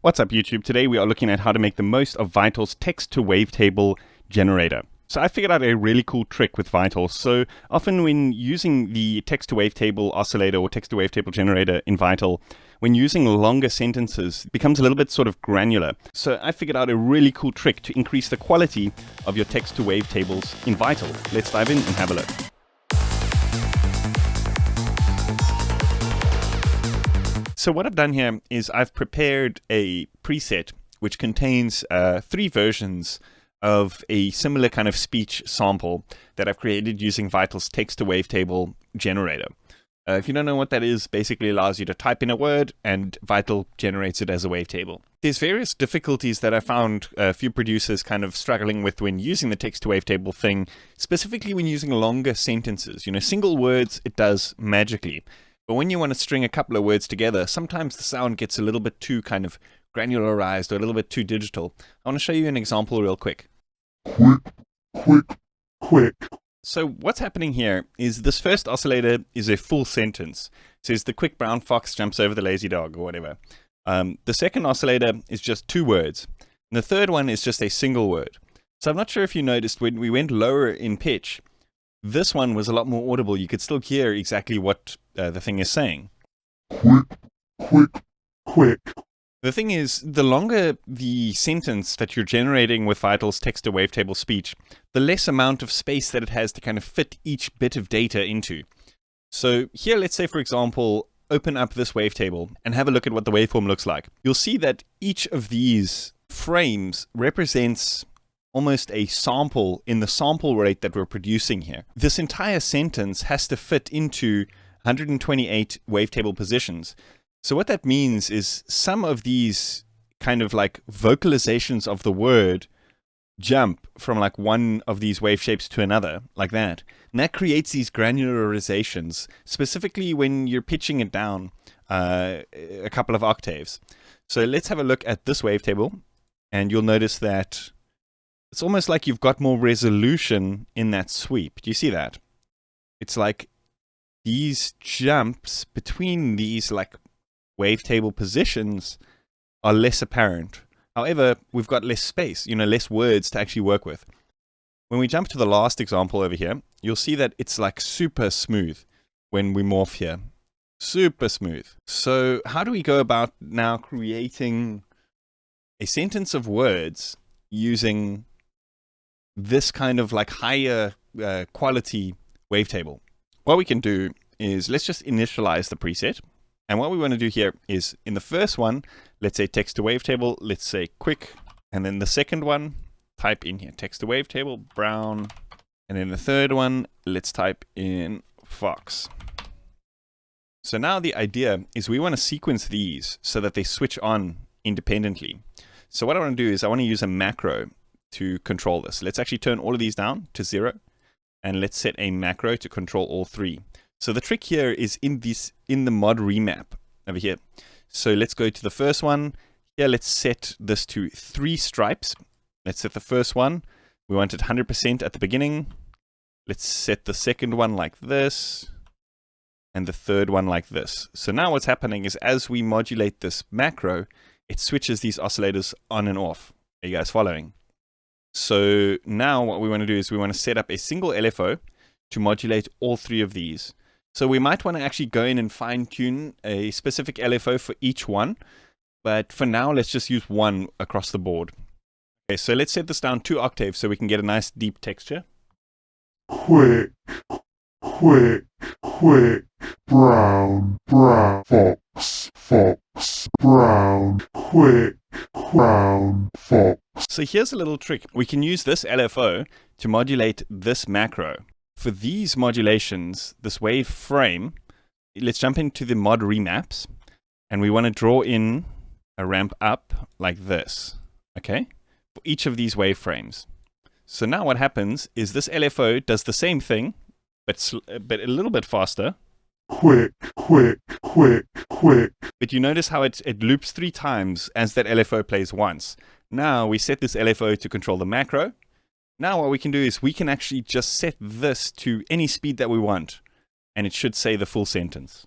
What's up YouTube? Today we are looking at how to make the most of Vital's text-to-wavetable generator. So I figured out a really cool trick with Vital. So often when using the text-to-wavetable oscillator or text-to-wavetable generator in Vital, when using longer sentences, it becomes a little bit sort of granular. So I figured out a really cool trick to increase the quality of your text-to-wavetables in Vital. Let's dive in and have a look. So what I've done here is I've prepared a preset which contains 3 versions of a similar kind of speech sample that I've created using Vital's text-to-wavetable generator. If you don't know what that is, basically allows you to type in a word and Vital generates it as a wavetable. There's various difficulties that I found a few producers kind of struggling with when using the text-to-wavetable thing, specifically when using longer sentences. You know, single words, it does magically. But when you want to string a couple of words together, sometimes the sound gets a little bit too kind of granularized or a little bit too digital. I want to show you an example real quick. Quick. So what's happening here is this first oscillator is a full sentence. It says the quick brown fox jumps over the lazy dog or whatever. The second oscillator is just 2 words. And the third one is just a single word. So I'm not sure if you noticed when we went lower in pitch, this one was a lot more audible. You could still hear exactly what the thing is saying. Quick. The thing is, the longer the sentence that you're generating with Vital's text-to-wavetable speech, the less amount of space that it has to kind of fit each bit of data into. So here, let's say, for example, open up this wavetable and have a look at what the waveform looks like. You'll see that each of these frames represents almost a sample in the sample rate that we're producing here. This entire sentence has to fit into 128 wavetable positions. So what that means is some of these kind of like vocalizations of the word jump from like one of these wave shapes to another, like that. And that creates these granularizations, specifically when you're pitching it down a couple of octaves. So let's have a look at this wavetable, and you'll notice that it's almost like you've got more resolution in that sweep. Do you see that? It's like these jumps between these like wavetable positions are less apparent. However, we've got less space, less words to actually work with. When we jump to the last example over here, you'll see that it's like super smooth when we morph here. Super smooth. So how do we go about now creating a sentence of words using this kind of like higher quality wavetable? What we can do is let's just initialize the preset. And what we want to do here is in the first one, let's say text to wavetable, let's say quick. And then the second one, type in here text to wavetable, brown. And then the third one, let's type in fox. So now the idea is we want to sequence these so that they switch on independently. So what I want to do is I want to use a macro to control this. Let's actually turn all of these down to 0. And let's set a macro to control all 3. So the trick here is in the mod remap over here. So let's go to the first one. Here, let's set this to 3 stripes. Let's set the first one. We want it 100% at the beginning. Let's set the second one like this. And the third one like this. So now what's happening is as we modulate this macro, it switches these oscillators on and off. Are you guys following? So now what we want to do is we want to set up a single LFO to modulate all 3 of these. So we might want to actually go in and fine tune a specific LFO for each one. But for now, let's just use one across the board. Okay, so let's set this down 2 octaves so we can get a nice deep texture. Quick, brown, fox, brown, quick, brown, fox. So here's a little trick. We can use this LFO to modulate this macro. For these modulations, this wave frame, let's jump into the mod remaps, and we want to draw in a ramp up like this, okay, for each of these waveframes. So now what happens is this LFO does the same thing, but a little bit faster. Quick. But you notice how it loops 3 times as that LFO plays once. Now we set this LFO to control the macro. Now what we can do is we can actually just set this to any speed that we want, and it should say the full sentence.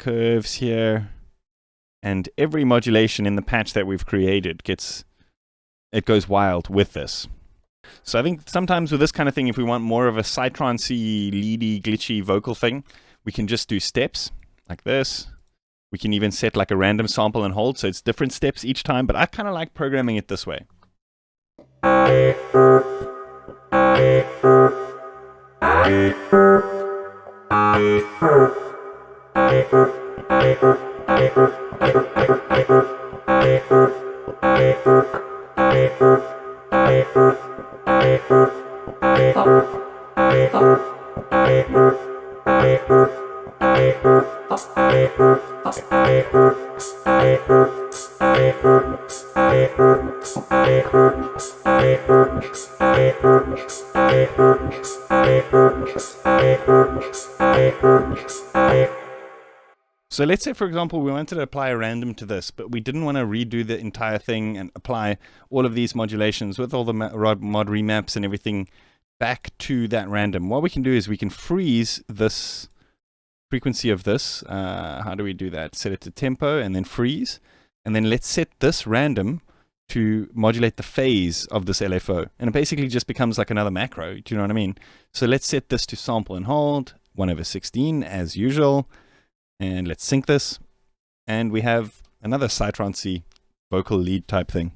curves here, and every modulation in the patch that we've created goes wild with this. So I think sometimes with this kind of thing, if we want more of a psytrance-y, leady, glitchy vocal thing, we can just do steps like this. We can even set like a random sample and hold, so it's different steps each time, but I kind of like programming it this way. So let's say, for example, we wanted to apply a random to this, but we didn't want to redo the entire thing and apply all of these modulations with all the mod remaps and everything back to that random. What we can do is we can freeze this frequency of this. How do we do that? Set it to tempo and then freeze. And then let's set this random to modulate the phase of this LFO. And it basically just becomes like another macro. Do you know what I mean? So let's set this to sample and hold, 1/16 as usual. And let's sync this. And we have another psytrance-y vocal lead type thing.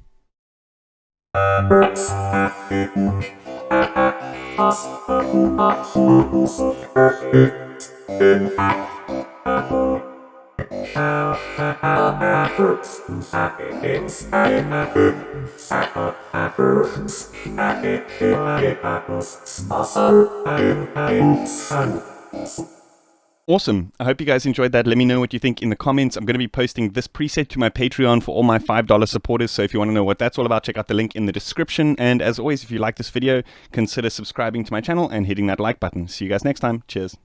Awesome. I hope you guys enjoyed that. Let me know what you think in the comments. I'm going to be posting this preset to my Patreon for all my $5 supporters. So if you want to know what that's all about, check out the link in the description. And as always, if you like this video, consider subscribing to my channel and hitting that like button. See you guys next time. Cheers.